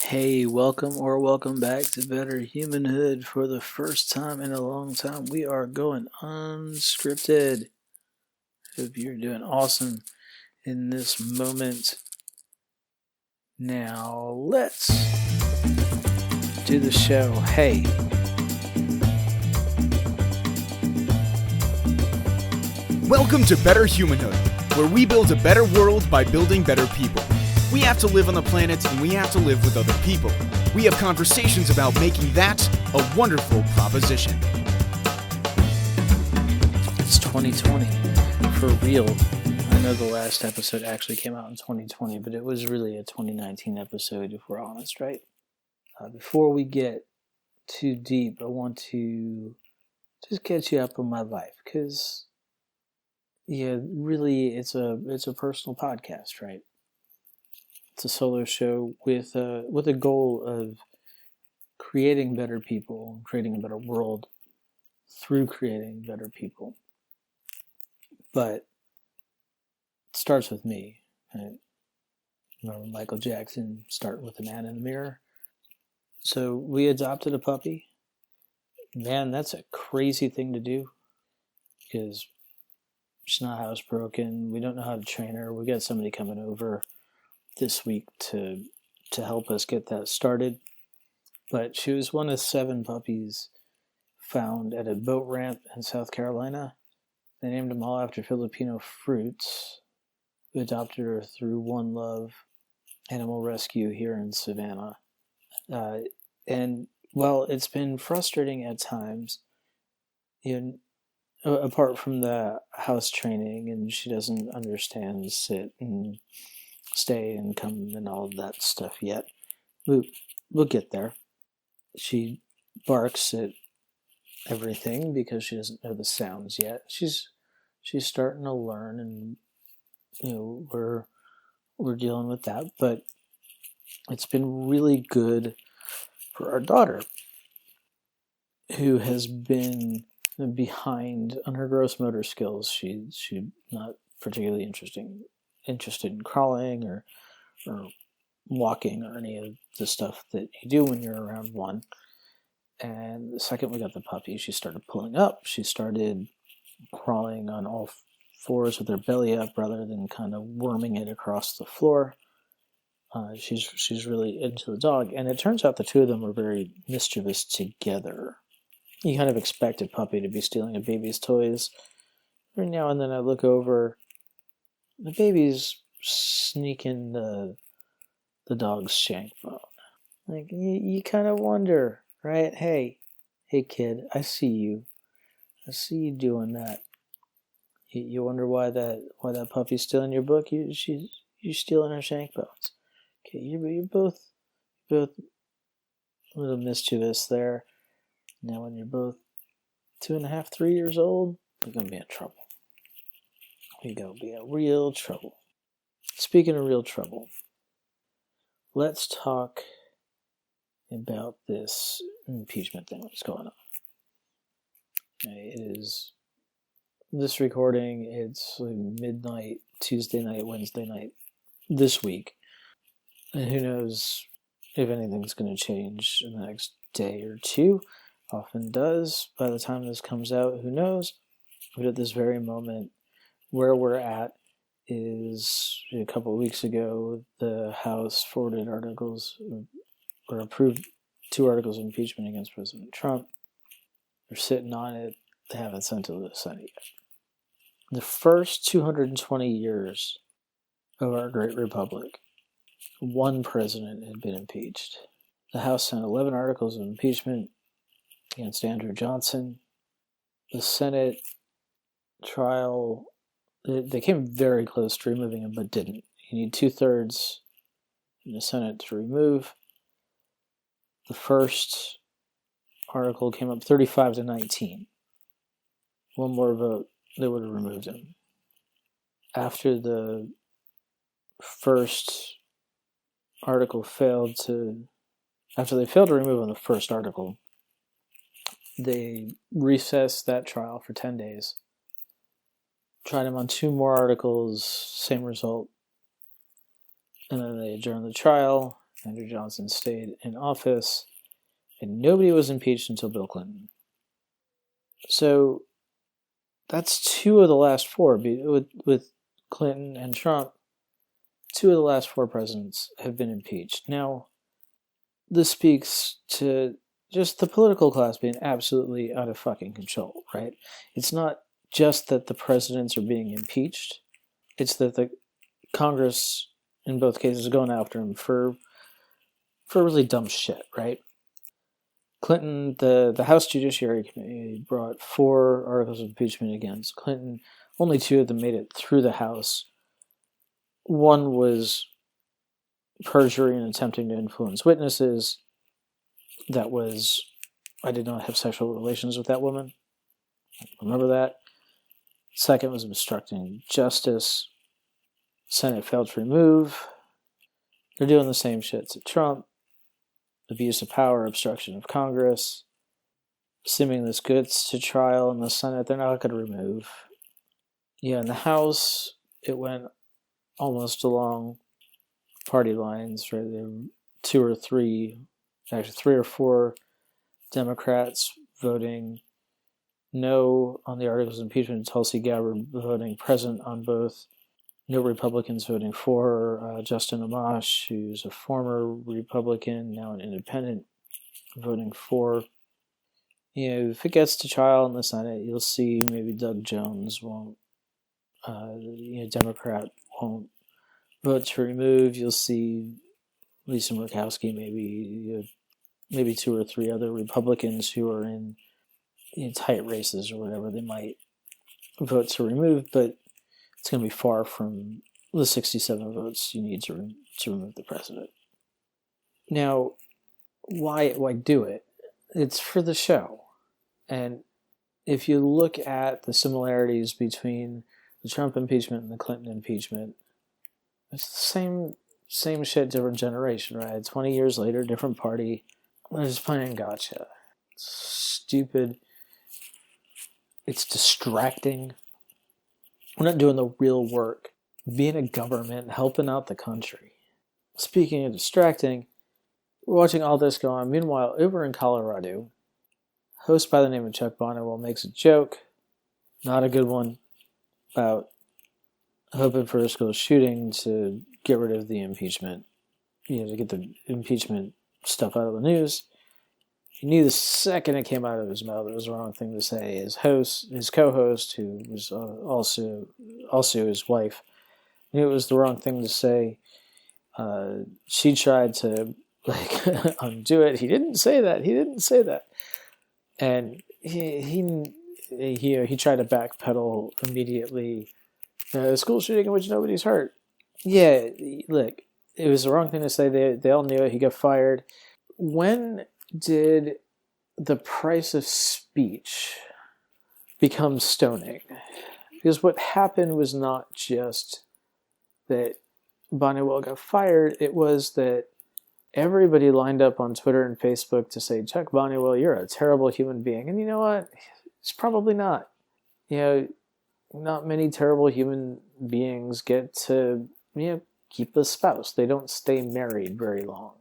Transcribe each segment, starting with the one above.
Hey, welcome back to Better Humanhood. For the first time in a long time, we are going unscripted. Hope you're doing awesome in this moment. Now, let's do the show. Hey. Welcome to Better Humanhood, where we build a better world by building better people. We have to live on the planet, and we have to live with other people. We have conversations about making that a wonderful proposition. It's 2020, for real. I know the last episode actually came out in 2020, but it was really a 2019 episode, if we're honest, right? Before we get too deep, I want to just catch you up on my life, because, yeah, really, it's a personal podcast, right? It's a solo show with a goal of creating better people, creating a better world through creating better people. But it starts with me. Right? Remember Michael Jackson, start with the man in the mirror. So we adopted a puppy. Man, that's a crazy thing to do because she's not housebroken. We don't know how to train her. We got somebody coming over this week to help us get that started. But she was one of 7 puppies found at a boat ramp in South Carolina. They named them all after Filipino fruits. We adopted her through One Love Animal Rescue here in Savannah. And while it's been frustrating at times, apart from the house training, and she doesn't understand sit and stay and come and all of that stuff yet. We'll get there. She barks at everything because she doesn't know the sounds yet. She's starting to learn, and we're dealing with that. But it's been really good for our daughter, who has been behind on her gross motor skills. She's not particularly interested in crawling or walking or any of the stuff that you do when you're around 1. And the second we got the puppy, she started pulling up. She started crawling on all 4s with her belly up rather than kind of worming it across the floor. She's really into the dog. And it turns out the 2 of them were very mischievous together. You kind of expect a puppy to be stealing a baby's toys. Every now and then I look over, the baby's sneaking the dog's shank bone. Like, you kind of wonder, right? Hey kid, I see you. I see you doing that. You wonder why that puppy's stealing your book? You stealing her shank bones. Okay, you're both a little mischievous there. Now when you're both 2.5, 3 years old, you're gonna be in trouble. You're gonna be in real trouble. Speaking of real trouble, let's talk about this impeachment thing that's going on. It is this recording, it's like midnight, Tuesday night, Wednesday night, this week. And who knows if anything's going to change in the next day or 2. Often does. By the time this comes out, who knows? But at this very moment, where we're at is a couple of weeks ago, the House forwarded articles, or approved 2 articles of impeachment against President Trump. They're sitting on it. They haven't sent it to the Senate yet. The first 220 years of our great republic, 1 president had been impeached. The House sent 11 articles of impeachment against Andrew Johnson. The Senate trial, they came very close to removing him, but didn't. You need 2/3 in the Senate to remove. The first article came up 35-19. 1 more vote, they would have removed him. After the first article after they failed to remove him, the first article, they recessed that trial for 10 days. Tried him on 2 more articles, same result. And then they adjourned the trial, Andrew Johnson stayed in office, and nobody was impeached until Bill Clinton. So that's 2 of the last 4. With Clinton and Trump, 2 of the last 4 presidents have been impeached. Now, this speaks to just the political class being absolutely out of fucking control, right? It's not just that the presidents are being impeached, it's that the Congress, in both cases, is going after him for really dumb shit, right? Clinton, the House Judiciary Committee brought 4 articles of impeachment against Clinton. Only 2 of them made it through the House. One was perjury and attempting to influence witnesses. That was, I did not have sexual relations with that woman. Remember that. Second was obstructing justice. Senate failed to remove. They're doing the same shit to Trump. Abuse of power, obstruction of Congress. Assuming this goods to trial in the Senate, they're not going to remove. Yeah, in the House, it went almost along party lines, right? There were 2 or 3, actually 3 or 4 Democrats voting no on the articles of impeachment, Tulsi Gabbard voting present on both. No Republicans voting for. Justin Amash, who's a former Republican, now an independent, voting for. If it gets to trial in the Senate, you'll see maybe Doug Jones won't, Democrat won't vote to remove. You'll see Lisa Murkowski, maybe 2 or 3 other Republicans who are in tight races or whatever, they might vote to remove, but it's going to be far from the 67 votes you need to remove the president. Now, why do it? It's for the show. And if you look at the similarities between the Trump impeachment and the Clinton impeachment, it's the same shit, different generation, right? 20 years later, different party. They're just playing gotcha. It's stupid. It's distracting. We're not doing the real work. Being a government, helping out the country. Speaking of distracting, we're watching all this go on. Meanwhile, over in Colorado, a host by the name of Chuck Bonniwell makes a joke, not a good one, about hoping for a school shooting to get rid of the impeachment, to get the impeachment stuff out of the news. He knew the second it came out of his mouth it was the wrong thing to say. His co-host, who was also his wife, knew it was the wrong thing to say. She tried to undo it. He didn't say that. And he tried to backpedal immediately. A school shooting in which nobody's hurt. Yeah, look, it was the wrong thing to say. They all knew it. He got fired. When did the price of speech become stoning? Because what happened was not just that Bonniwell got fired, it was that everybody lined up on Twitter and Facebook to say, Chuck Bonniwell, you're a terrible human being. And you know what? It's probably not. Not many terrible human beings get to, keep a spouse. They don't stay married very long.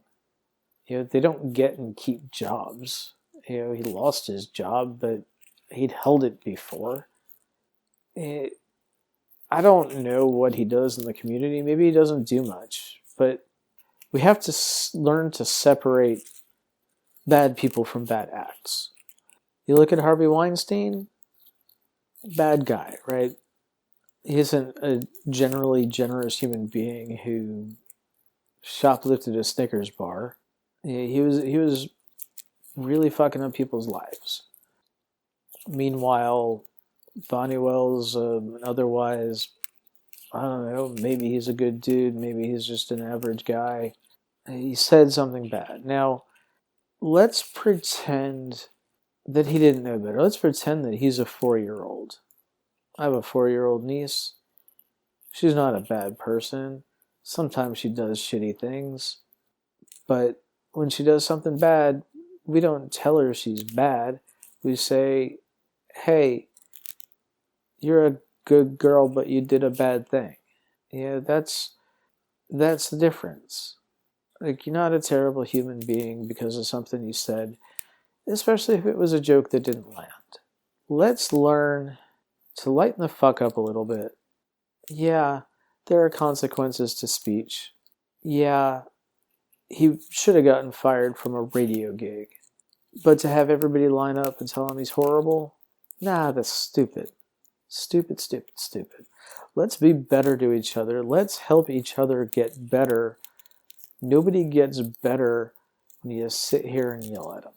They don't get and keep jobs. He lost his job, but he'd held it before. I don't know what he does in the community. Maybe he doesn't do much, but we have to learn to separate bad people from bad acts. You look at Harvey Weinstein, bad guy, right? He isn't a generally generous human being who shoplifted a Snickers bar. He was really fucking up people's lives. Meanwhile, Bonniwell's otherwise, I don't know, maybe he's a good dude, maybe he's just an average guy. He said something bad. Now, let's pretend that he didn't know better. Let's pretend that he's a 4-year-old. I have a 4-year-old niece. She's not a bad person. Sometimes she does shitty things. But when she does something bad, we don't tell her she's bad. We say, hey, you're a good girl, but you did a bad thing. That's the difference. Like, you're not a terrible human being because of something you said, especially if it was a joke that didn't land. Let's learn to lighten the fuck up a little bit. Yeah, there are consequences to speech. Yeah, he should have gotten fired from a radio gig. But to have everybody line up and tell him he's horrible? Nah, that's stupid. Stupid, stupid, stupid. Let's be better to each other. Let's help each other get better. Nobody gets better when you sit here and yell at them.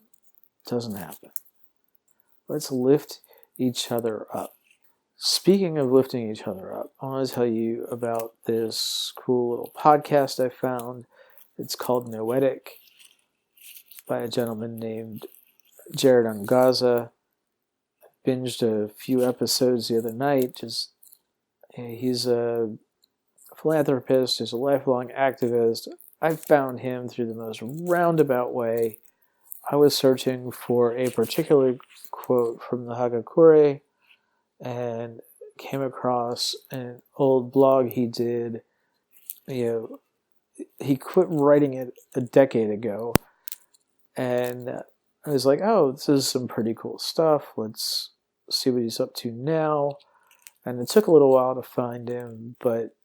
It doesn't happen. Let's lift each other up. Speaking of lifting each other up, I want to tell you about this cool little podcast I found. It's called Noetic, by a gentleman named Jared Angaza. I binged a few episodes the other night. He's a philanthropist, he's a lifelong activist. I found him through the most roundabout way. I was searching for a particular quote from the Hagakure and came across an old blog he did. He quit writing it a decade ago, and I was like, oh, this is some pretty cool stuff. Let's see what he's up to now. And it took a little while to find him, but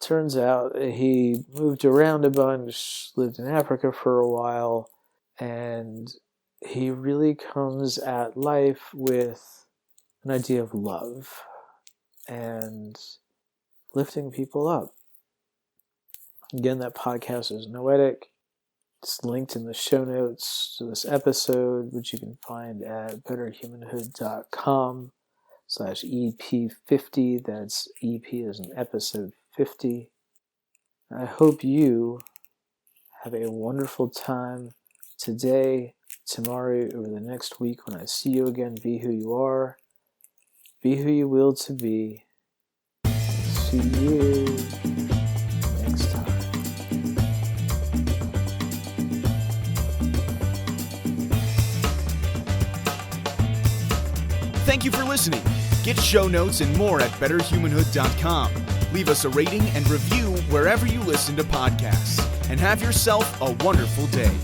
turns out he moved around a bunch, lived in Africa for a while, and he really comes at life with an idea of love and lifting people up. Again, that podcast is Noetic. It's linked in the show notes to this episode, which you can find at betterhumanhood.com/EP50. That's EP as in episode 50. I hope you have a wonderful time today, tomorrow, over the next week. When I see you again, be who you are. Be who you will to be. See you next time. Thank you for listening. Get show notes and more at betterhumanhood.com. Leave us a rating and review wherever you listen to podcasts. And have yourself a wonderful day.